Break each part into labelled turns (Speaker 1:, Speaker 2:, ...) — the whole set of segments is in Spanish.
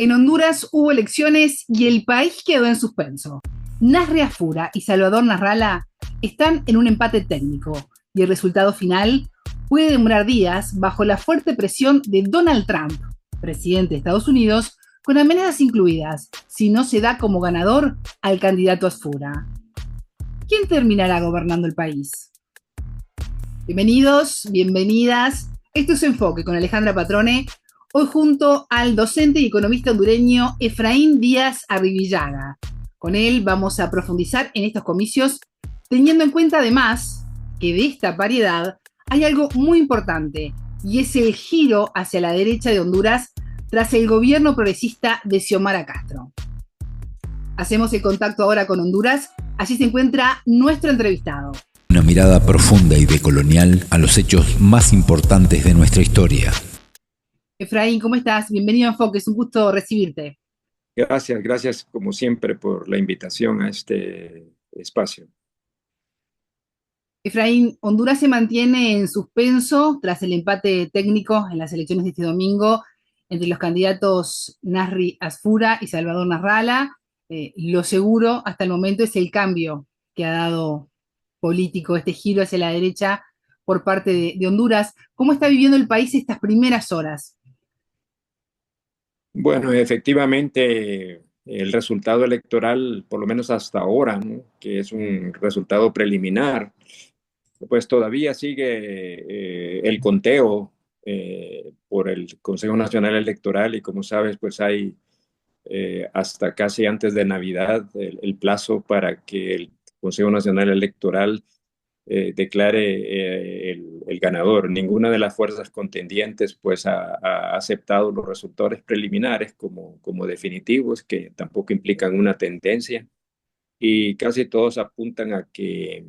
Speaker 1: En Honduras hubo elecciones y el país quedó en suspenso. Nasri Afura y Salvador Narrala están en un empate técnico y el resultado final puede demorar días bajo la fuerte presión de Donald Trump, presidente de Estados Unidos, con amenazas incluidas si no se da como ganador al candidato Afura. ¿Quién terminará gobernando el país? Bienvenidos, bienvenidas. Esto es Enfoque con Alejandra Patrone. Hoy junto al docente y economista hondureño Efraín Díaz Arribillaga. Con él vamos a profundizar en estos comicios, teniendo en cuenta además que de esta variedad hay algo muy importante, y es el giro hacia la derecha de Honduras tras el gobierno progresista de Xiomara Castro. Hacemos el contacto ahora con Honduras. Allí se encuentra nuestro entrevistado.
Speaker 2: Una mirada profunda y decolonial a los hechos más importantes de nuestra historia.
Speaker 1: Efraín, ¿cómo estás? Bienvenido a Enfoque, es un gusto recibirte.
Speaker 3: Gracias como siempre por la invitación a este espacio.
Speaker 1: Efraín, Honduras se mantiene en suspenso tras el empate técnico en las elecciones de este domingo entre los candidatos Nasri Asfura y Salvador Narrala. Lo seguro hasta el momento es el cambio que ha dado político, este giro hacia la derecha por parte de Honduras. ¿Cómo está viviendo el país estas primeras horas?
Speaker 3: Bueno, efectivamente, el resultado electoral, por lo menos hasta ahora, ¿no?, que es un resultado preliminar, pues todavía sigue el conteo por el Consejo Nacional Electoral y como sabes, pues hay hasta casi antes de Navidad el plazo para que el Consejo Nacional Electoral declare el ganador. Ninguna de las fuerzas contendientes pues ha aceptado los resultados preliminares como definitivos, que tampoco implican una tendencia, y casi todos apuntan a que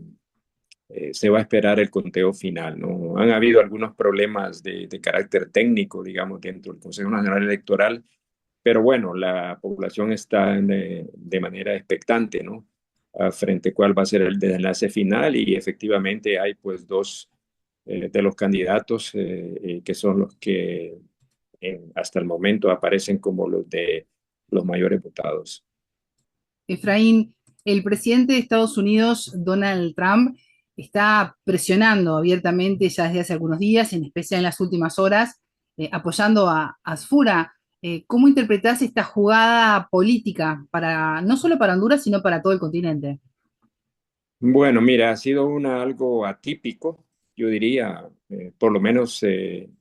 Speaker 3: se va a esperar el conteo final, ¿no? Han habido algunos problemas de carácter técnico, digamos, dentro del Consejo Nacional Electoral, pero bueno, la población está de manera expectante, ¿no?, frente a cuál va a ser el desenlace final, y efectivamente hay pues dos de los candidatos que son los que hasta el momento aparecen como los de los mayores votados.
Speaker 1: Efraín, el presidente de Estados Unidos, Donald Trump, está presionando abiertamente ya desde hace algunos días, en especial en las últimas horas, apoyando a Asfura. ¿Cómo interpretás esta jugada política para, no solo para Honduras, sino para todo el continente?
Speaker 3: Bueno, mira, ha sido algo atípico, yo diría, por lo menos en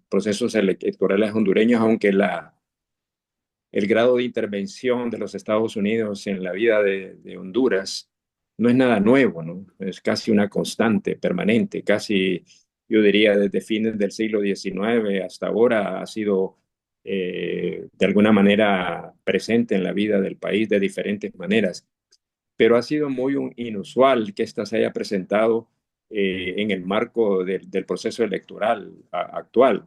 Speaker 3: procesos electorales hondureños, aunque el grado de intervención de los Estados Unidos en la vida de Honduras no es nada nuevo, ¿no? Es casi una constante, permanente, casi yo diría desde fines del siglo XIX hasta ahora ha sido de alguna manera presente en la vida del país de diferentes maneras, pero ha sido muy inusual que ésta se haya presentado en el marco del proceso electoral actual,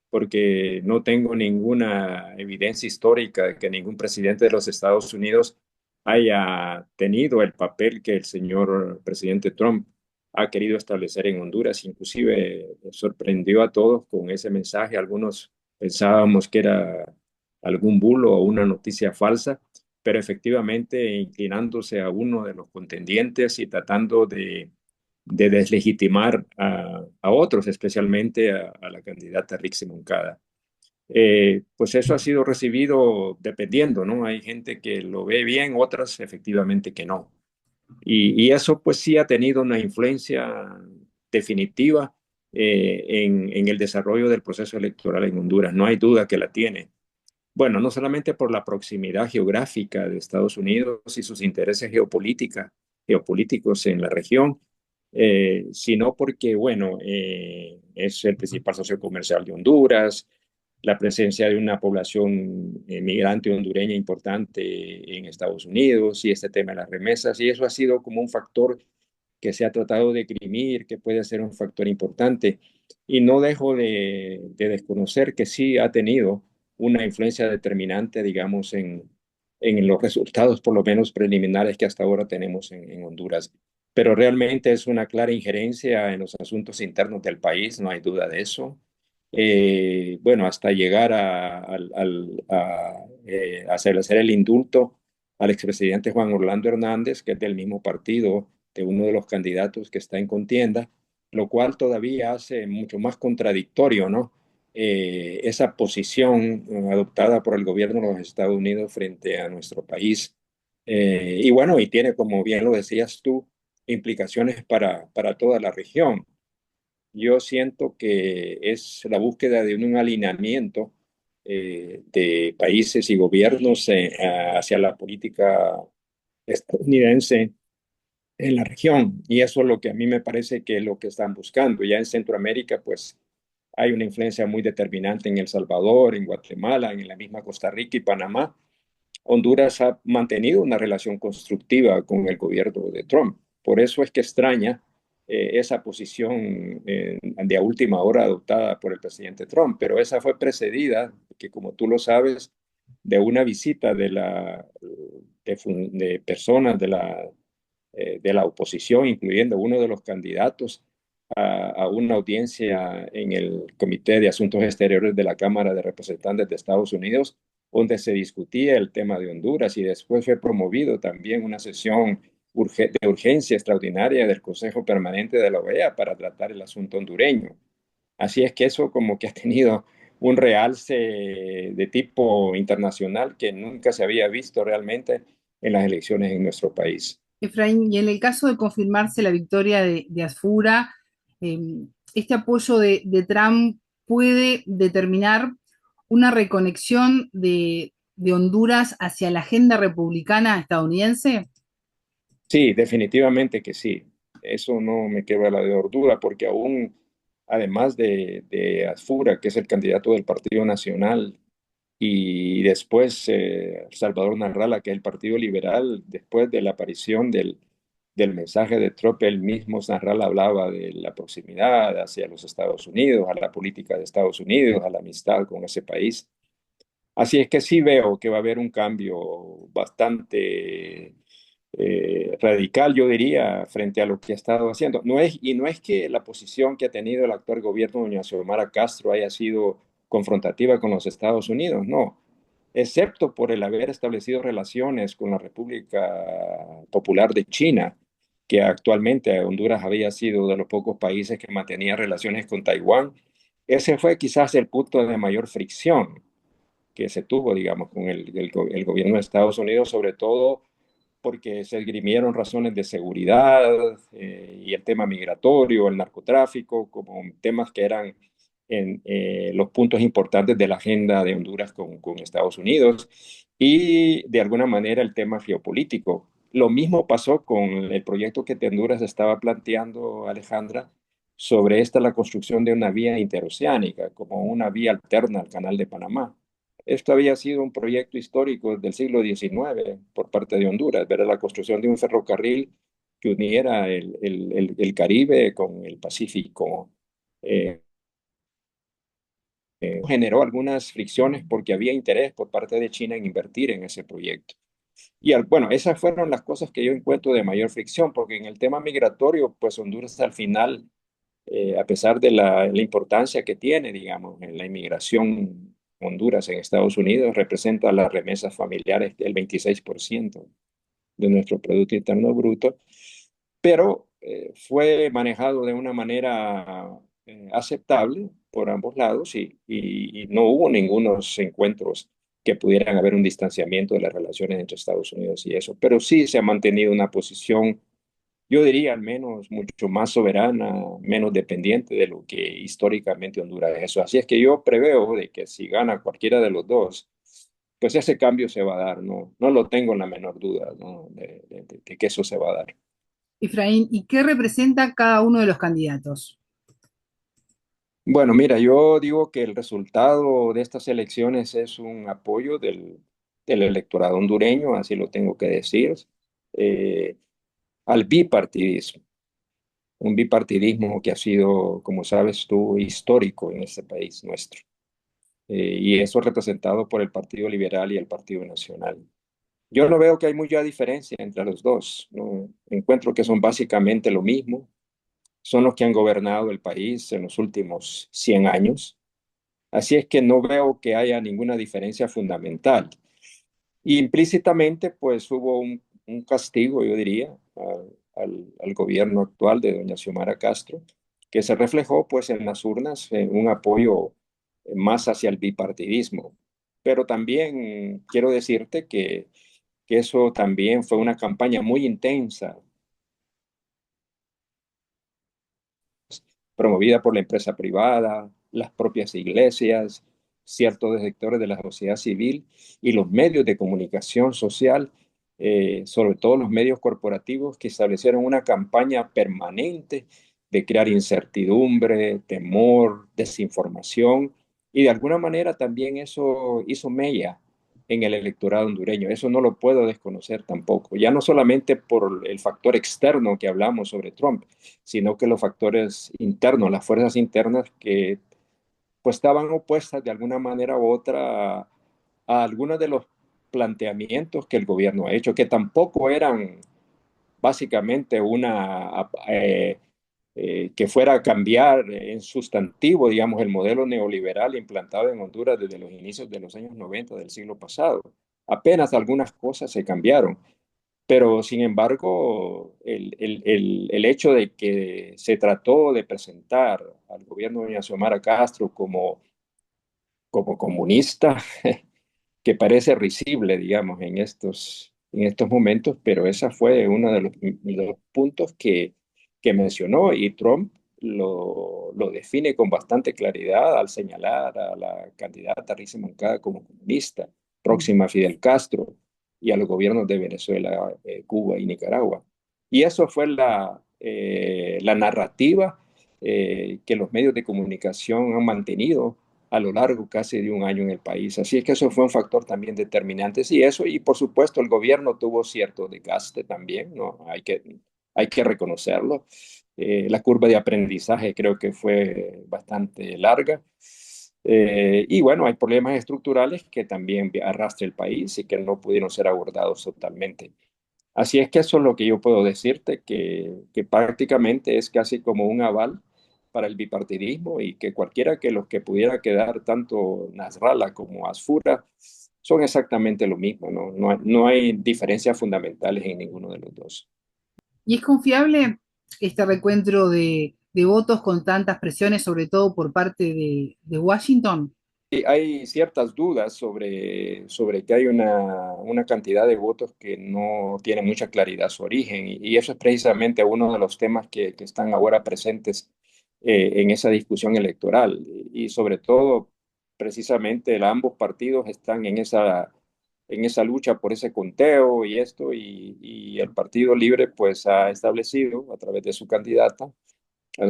Speaker 3: porque no tengo ninguna evidencia histórica de que ningún presidente de los Estados Unidos haya tenido el papel que el señor presidente Trump ha querido establecer en Honduras. Inclusive sorprendió a todos con ese mensaje. Algunos pensábamos que era algún bulo o una noticia falsa, pero efectivamente inclinándose a uno de los contendientes y tratando de deslegitimar a otros, especialmente a la candidata Rixi Moncada. Pues eso ha sido recibido dependiendo, ¿no? Hay gente que lo ve bien, otras efectivamente que no. Y eso pues sí ha tenido una influencia definitiva en el desarrollo del proceso electoral en Honduras. No hay duda que la tiene. Bueno, no solamente por la proximidad geográfica de Estados Unidos y sus intereses geopolíticos en la región, sino porque, bueno, es el principal socio comercial de Honduras, la presencia de una población migrante hondureña importante en Estados Unidos y este tema de las remesas, y eso ha sido como un factor que se ha tratado de exprimir, que puede ser un factor importante. Y no dejo de desconocer que sí ha tenido una influencia determinante, digamos, en los resultados, por lo menos preliminares, que hasta ahora tenemos en Honduras. Pero realmente es una clara injerencia en los asuntos internos del país, no hay duda de eso. bueno, hasta llegar a hacer el indulto al expresidente Juan Orlando Hernández, que es del mismo partido de uno de los candidatos que está en contienda, lo cual todavía hace mucho más contradictorio, ¿no? Esa posición adoptada por el gobierno de los Estados Unidos frente a nuestro país. Y bueno, y tiene, como bien lo decías tú, implicaciones para toda la región. Yo siento que es la búsqueda de un alineamiento de países y gobiernos hacia la política estadounidense en la región. Y eso es lo que a mí me parece que es lo que están buscando. Ya en Centroamérica, pues hay una influencia muy determinante en El Salvador, en Guatemala, en la misma Costa Rica y Panamá. Honduras ha mantenido una relación constructiva con el gobierno de Trump. Por eso es que extraña esa posición de a última hora adoptada por el presidente Trump, pero esa fue precedida, que como tú lo sabes, de una visita de personas de la oposición, incluyendo uno de los candidatos a una audiencia en el Comité de Asuntos Exteriores de la Cámara de Representantes de Estados Unidos, donde se discutía el tema de Honduras y después fue promovido también una sesión de urgencia extraordinaria del Consejo Permanente de la OEA para tratar el asunto hondureño. Así es que eso como que ha tenido un realce de tipo internacional que nunca se había visto realmente en las elecciones en nuestro país.
Speaker 1: Efraín, y en el caso de confirmarse la victoria de Asfura, eh, ¿este apoyo de Trump puede determinar una reconexión de Honduras hacia la agenda republicana estadounidense?
Speaker 3: Sí, definitivamente que sí. Eso no me queda la de ordura, porque aún, además de Asfura, que es el candidato del Partido Nacional, y después Salvador Narrala, que es el Partido Liberal, después de la aparición del mensaje de Trump, él mismo, Narrala, hablaba de la proximidad hacia los Estados Unidos, a la política de Estados Unidos, a la amistad con ese país. Así es que sí veo que va a haber un cambio bastante radical, yo diría, frente a lo que ha estado haciendo. Y no es que la posición que ha tenido el actual gobierno de doña Xiomara Castro haya sido confrontativa con los Estados Unidos, no, excepto por el haber establecido relaciones con la República Popular de China, que actualmente Honduras había sido de los pocos países que mantenía relaciones con Taiwán. Ese fue quizás el punto de mayor fricción que se tuvo, digamos, con el gobierno de Estados Unidos, sobre todo porque se esgrimieron razones de seguridad y el tema migratorio, el narcotráfico, como temas que eran los puntos importantes de la agenda de Honduras con Estados Unidos y de alguna manera el tema geopolítico. Lo mismo pasó con el proyecto que Honduras estaba planteando, Alejandra, sobre la construcción de una vía interoceánica, como una vía alterna al Canal de Panamá. Esto había sido un proyecto histórico del siglo XIX por parte de Honduras, ver la construcción de un ferrocarril que uniera el Caribe con el Pacífico. Eh, Generó algunas fricciones porque había interés por parte de China en invertir en ese proyecto. Y bueno, esas fueron las cosas que yo encuentro de mayor fricción, porque en el tema migratorio, pues Honduras al final, a pesar de la importancia que tiene, digamos, en la inmigración, Honduras en Estados Unidos representa las remesas familiares del 26% de nuestro Producto Interno Bruto, pero fue manejado de una manera aceptable por ambos lados y no hubo ningunos encuentros que pudieran haber un distanciamiento de las relaciones entre Estados Unidos y eso, pero sí se ha mantenido una posición, yo diría al menos mucho más soberana, menos dependiente de lo que históricamente Honduras es eso. Así es que yo preveo de que si gana cualquiera de los dos, pues ese cambio se va a dar, no lo tengo en la menor duda, ¿no? De que eso se va a dar.
Speaker 1: Efraín, ¿y qué representa cada uno de los candidatos?
Speaker 3: Bueno, mira, yo digo que el resultado de estas elecciones es un apoyo del electorado hondureño, así lo tengo que decir, eh, al bipartidismo. Un bipartidismo que ha sido, como sabes tú, histórico en este país nuestro. Y eso representado por el Partido Liberal y el Partido Nacional. Yo no veo que hay mucha diferencia entre los dos, ¿no? Encuentro que son básicamente lo mismo, son los que han gobernado el país en los últimos 100 años. Así es que no veo que haya ninguna diferencia fundamental. Y implícitamente, pues hubo un castigo, yo diría, al gobierno actual de doña Xiomara Castro, que se reflejó pues en las urnas en un apoyo más hacia el bipartidismo. Pero también quiero decirte que eso también fue una campaña muy intensa, promovida por la empresa privada, las propias iglesias, ciertos sectores de la sociedad civil y los medios de comunicación social, sobre todo los medios corporativos, que establecieron una campaña permanente de crear incertidumbre, temor, desinformación, y de alguna manera también eso hizo mella en el electorado hondureño. Eso no lo puedo desconocer tampoco, ya no solamente por el factor externo que hablamos sobre Trump, sino que los factores internos, las fuerzas internas que pues estaban opuestas de alguna manera u otra a algunos de los planteamientos que el gobierno ha hecho, que tampoco eran básicamente que fuera a cambiar en sustantivo, digamos, el modelo neoliberal implantado en Honduras desde los inicios de los años 90 del siglo pasado. Apenas algunas cosas se cambiaron. Pero, sin embargo, el hecho de que se trató de presentar al gobierno de doña Xiomara Castro como comunista, que parece risible, digamos, en estos momentos, pero esa fue uno de los puntos que mencionó y Trump lo define con bastante claridad al señalar a la candidata Risa Moncada como comunista, próxima a Fidel Castro y a los gobiernos de Venezuela, Cuba y Nicaragua. Y eso fue la narrativa que los medios de comunicación han mantenido a lo largo casi de un año en el país. Así es que eso fue un factor también determinante. Sí, eso, y por supuesto el gobierno tuvo cierto desgaste también, ¿no? Hay que reconocerlo. La curva de aprendizaje creo que fue bastante larga. Y bueno, hay problemas estructurales que también arrastra el país y que no pudieron ser abordados totalmente. Así es que eso es lo que yo puedo decirte, que prácticamente es casi como un aval para el bipartidismo y que cualquiera que los que pudiera quedar, tanto Nasrallah como Asfura, son exactamente lo mismo, ¿no? No hay diferencias fundamentales en ninguno de los dos.
Speaker 1: ¿Y es confiable este recuento de votos con tantas presiones, sobre todo por parte de Washington?
Speaker 3: Y hay ciertas dudas sobre que hay una cantidad de votos que no tiene mucha claridad su origen y eso es precisamente uno de los temas que están ahora presentes en esa discusión electoral y sobre todo precisamente ambos partidos están en esa lucha por ese conteo y esto y el Partido Libre pues ha establecido a través de su candidata,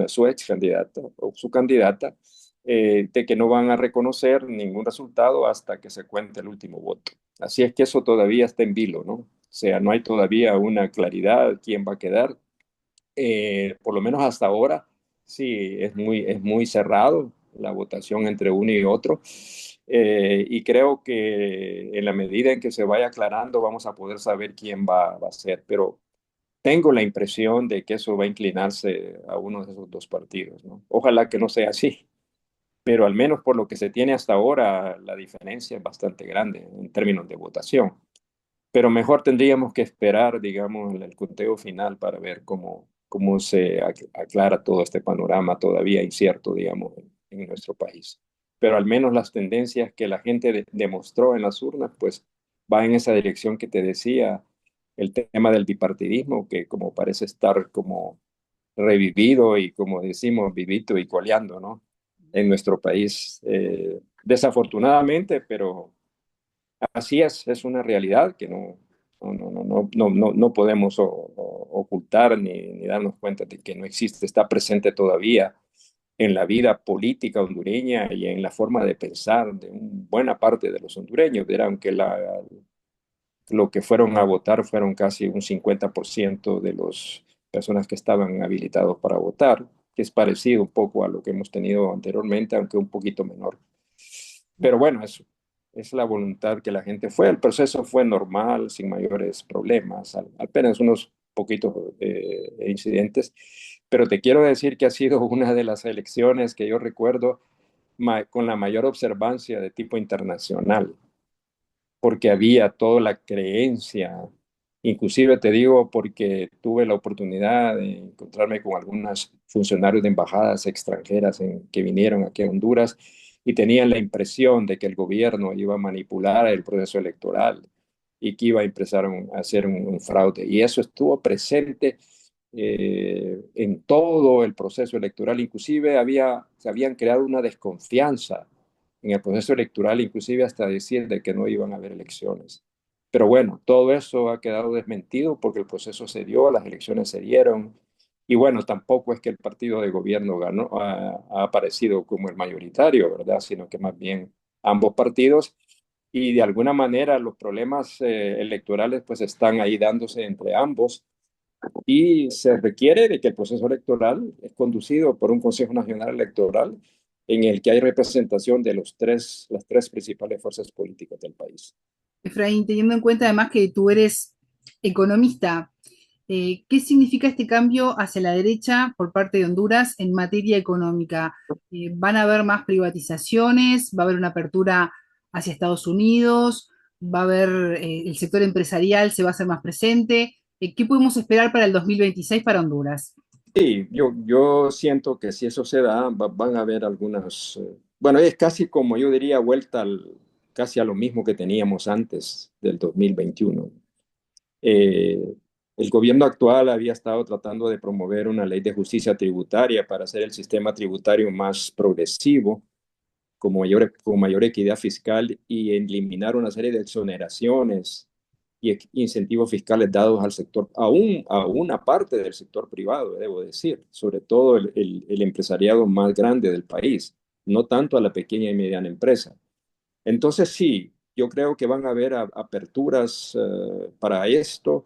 Speaker 3: su ex candidata o su candidata, de que no van a reconocer ningún resultado hasta que se cuente el último voto. Así es que eso todavía está en vilo, ¿no? O sea, no hay todavía una claridad quién va a quedar. Por lo menos hasta ahora, sí, es muy cerrado la votación entre uno y otro. Y creo que en la medida en que se vaya aclarando, vamos a poder saber quién va a ser. Pero tengo la impresión de que eso va a inclinarse a uno de esos dos partidos, ¿no? Ojalá que no sea así, pero al menos por lo que se tiene hasta ahora, la diferencia es bastante grande en términos de votación. Pero mejor tendríamos que esperar, digamos, el conteo final para ver cómo se aclara todo este panorama todavía incierto, digamos, en nuestro país. Pero al menos las tendencias que la gente demostró en las urnas, pues va en esa dirección que te decía, el tema del bipartidismo, que como parece estar como revivido y como decimos, vivito y coleando, ¿no? En nuestro país. Desafortunadamente, pero así es una realidad que no podemos ocultar ni darnos cuenta de que no existe, está presente todavía en la vida política hondureña y en la forma de pensar de una buena parte de los hondureños. Verán, aunque lo que fueron a votar fueron casi un 50% de las personas que estaban habilitados para votar, que es parecido un poco a lo que hemos tenido anteriormente, aunque un poquito menor. Pero bueno, eso es la voluntad que la gente fue. El proceso fue normal, sin mayores problemas, apenas unos poquitos incidentes. Pero te quiero decir que ha sido una de las elecciones que yo recuerdo con la mayor observancia de tipo internacional, porque había toda la creencia, inclusive te digo porque tuve la oportunidad de encontrarme con algunos funcionarios de embajadas extranjeras que vinieron aquí a Honduras y tenían la impresión de que el gobierno iba a manipular el proceso electoral y que iba a empezar a hacer un fraude. Y eso estuvo presente en todo el proceso electoral. Inclusive se habían creado una desconfianza en el proceso electoral, inclusive hasta decir de que no iban a haber elecciones. Pero bueno, todo eso ha quedado desmentido porque el proceso se dio, las elecciones se dieron, y bueno, tampoco es que el partido de gobierno ganó, ha aparecido como el mayoritario, ¿verdad? Sino que más bien ambos partidos, y de alguna manera los problemas electorales pues están ahí dándose entre ambos, y se requiere de que el proceso electoral es conducido por un Consejo Nacional Electoral en el que hay representación de las tres principales fuerzas políticas del país.
Speaker 1: Efraín, teniendo en cuenta además que tú eres economista, ¿qué significa este cambio hacia la derecha por parte de Honduras en materia económica? ¿Van a haber más privatizaciones? ¿Va a haber una apertura hacia Estados Unidos? ¿Va a haber el sector empresarial se va a hacer más presente? ¿Qué podemos esperar para el 2026 para Honduras?
Speaker 3: Sí, yo siento que si eso se da, van a haber algunas, bueno, es casi como yo diría, vuelta casi a lo mismo que teníamos antes del 2021. Eh, el gobierno actual había estado tratando de promover una ley de justicia tributaria para hacer el sistema tributario más progresivo, con mayor equidad fiscal y eliminar una serie de exoneraciones y incentivos fiscales dados al sector, a una parte del sector privado, debo decir, sobre todo el empresariado más grande del país, no tanto a la pequeña y mediana empresa. Entonces sí, yo creo que van a haber aperturas para esto.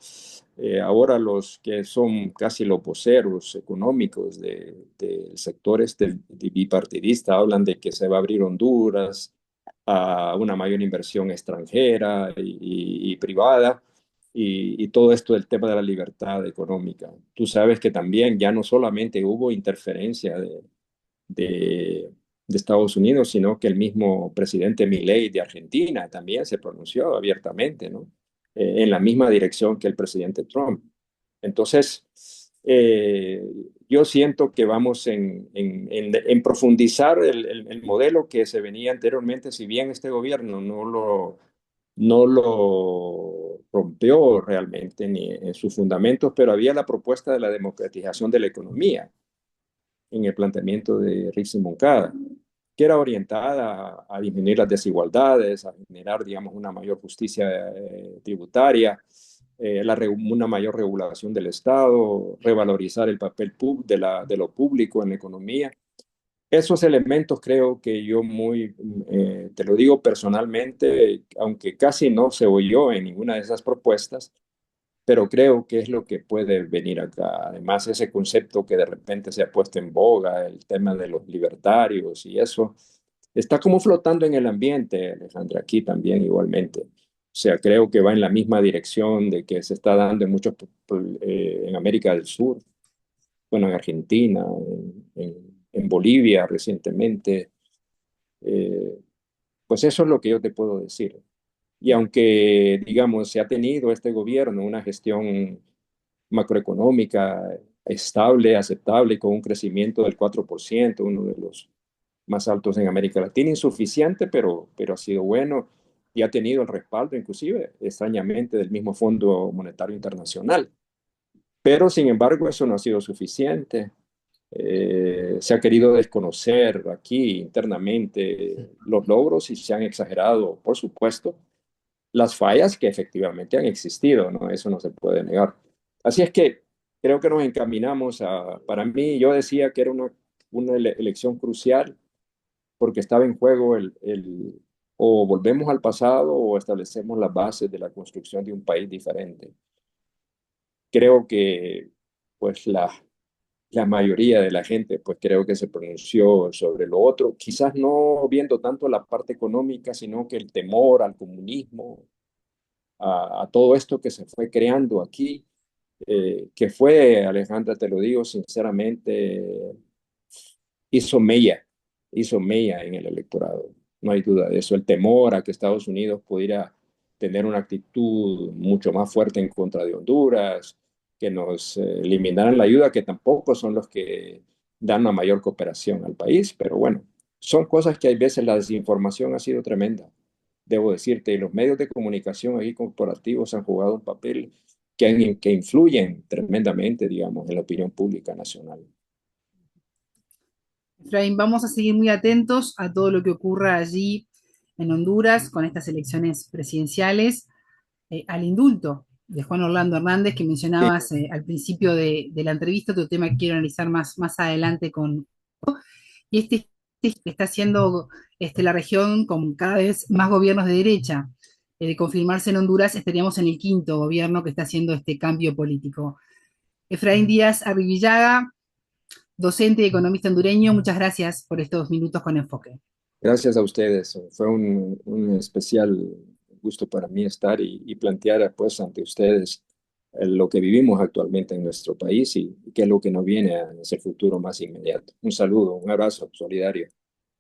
Speaker 3: Ahora los que son casi los voceros económicos del sector bipartidista hablan de que se va a abrir Honduras a una mayor inversión extranjera y privada, y todo esto del tema de la libertad económica. Tú sabes que también ya no solamente hubo interferencia de, de Estados Unidos, sino que el mismo presidente Milei de Argentina también se pronunció abiertamente, ¿no? En la misma dirección que el presidente Trump. Entonces, yo siento que vamos en profundizar el modelo que se venía anteriormente, si bien este gobierno no lo rompió realmente ni en sus fundamentos, pero había la propuesta de la democratización de la economía en el planteamiento de Rick Moncada, que era orientada a disminuir las desigualdades, a generar, digamos, una mayor justicia tributaria, una mayor regulación del Estado, revalorizar el papel de lo público en la economía. Esos elementos creo que yo te lo digo personalmente, aunque casi no se oyó en ninguna de esas propuestas, pero creo que es lo que puede venir acá. Además, ese concepto que de repente se ha puesto en boga, el tema de los libertarios y eso, está como flotando en el ambiente, Alejandra, aquí también igualmente. O sea, creo que va en la misma dirección de que se está dando en en América del Sur, bueno, en Argentina, en Bolivia recientemente. Eh, pues eso es lo que yo te puedo decir. Y aunque, digamos, se ha tenido este gobierno una gestión macroeconómica estable, aceptable, con un crecimiento del 4%, uno de los más altos en América Latina, insuficiente, pero ha sido bueno y ha tenido el respaldo, inclusive, extrañamente, del mismo Fondo Monetario Internacional. Pero, sin embargo, eso no ha sido suficiente. Se ha querido desconocer aquí internamente los logros y se han exagerado, por supuesto, las fallas que efectivamente han existido, ¿no? Eso no se puede negar. Así es que creo que nos encaminamos para mí, yo decía que era una elección crucial porque estaba en juego o volvemos al pasado o establecemos las bases de la construcción de un país diferente. Creo que pues la mayoría de la gente pues creo que se pronunció sobre lo otro, quizás no viendo tanto la parte económica, sino que el temor al comunismo, a todo esto que se fue creando aquí, que fue, Alejandra, te lo digo sinceramente, hizo mella hizo mella en el electorado. No hay duda de eso. El temor a que Estados Unidos pudiera tener una actitud mucho más fuerte en contra de Honduras, que nos eliminaran la ayuda, que tampoco son los que dan una mayor cooperación al país, pero bueno, son cosas que hay veces la desinformación ha sido tremenda, debo decirte, y los medios de comunicación aquí corporativos han jugado un papel que influyen tremendamente, digamos, en la opinión pública nacional.
Speaker 1: Efraín, vamos a seguir muy atentos a todo lo que ocurra allí en Honduras con estas elecciones presidenciales, al indulto de Juan Orlando Hernández que
Speaker 3: Sí,
Speaker 1: mencionabas al principio de la entrevista, otro tema que quiero analizar más adelante con... Y que está haciendo la región con cada vez más gobiernos de derecha. De confirmarse en Honduras, estaríamos en el quinto gobierno que está haciendo este cambio político. Efraín Díaz Arribillaga, docente y economista hondureño, muchas gracias por estos minutos con Enfoque.
Speaker 3: gracias a ustedes. Fue un especial gusto para mí estar y plantear pues ante ustedes lo que vivimos actualmente en nuestro país y qué es lo que nos viene hacia el futuro más inmediato. Un saludo, un abrazo solidario.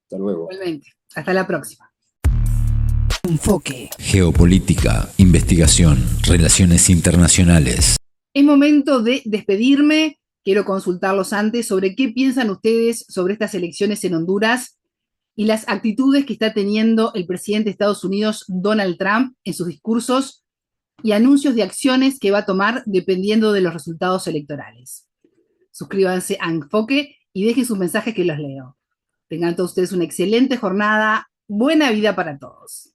Speaker 3: Hasta luego.
Speaker 1: Igualmente. Hasta la próxima.
Speaker 2: Enfoque. Geopolítica, investigación, relaciones internacionales.
Speaker 1: Es momento de despedirme. Quiero consultarlos antes sobre qué piensan ustedes sobre estas elecciones en Honduras y las actitudes que está teniendo el presidente de Estados Unidos, Donald Trump, en sus discursos y anuncios de acciones que va a tomar dependiendo de los resultados electorales. Suscríbanse a Enfoque y dejen sus mensajes que los leo. Tengan todos ustedes una excelente jornada. Buena vida para todos.